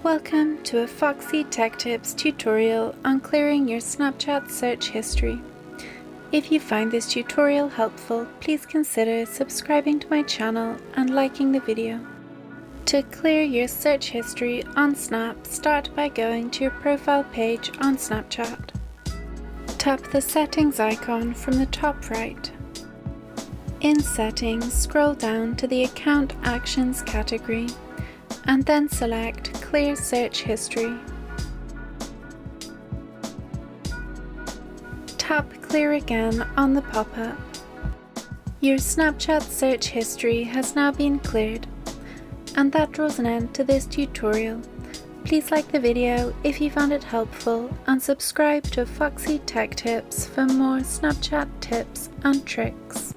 Welcome to a Foxy Tech Tips tutorial on clearing your Snapchat search history. If you find this tutorial helpful, please consider subscribing to my channel and liking the video. To clear your search history on Snap, start by going to your profile page on Snapchat. Tap the settings icon from the top right. In settings, scroll down to the account actions category and then select Clear Search History. Tap Clear again on the pop-up. Your Snapchat search history has now been cleared. And that draws an end to this tutorial. Please like the video if you found it helpful and subscribe to Foxy Tech Tips for more Snapchat tips and tricks.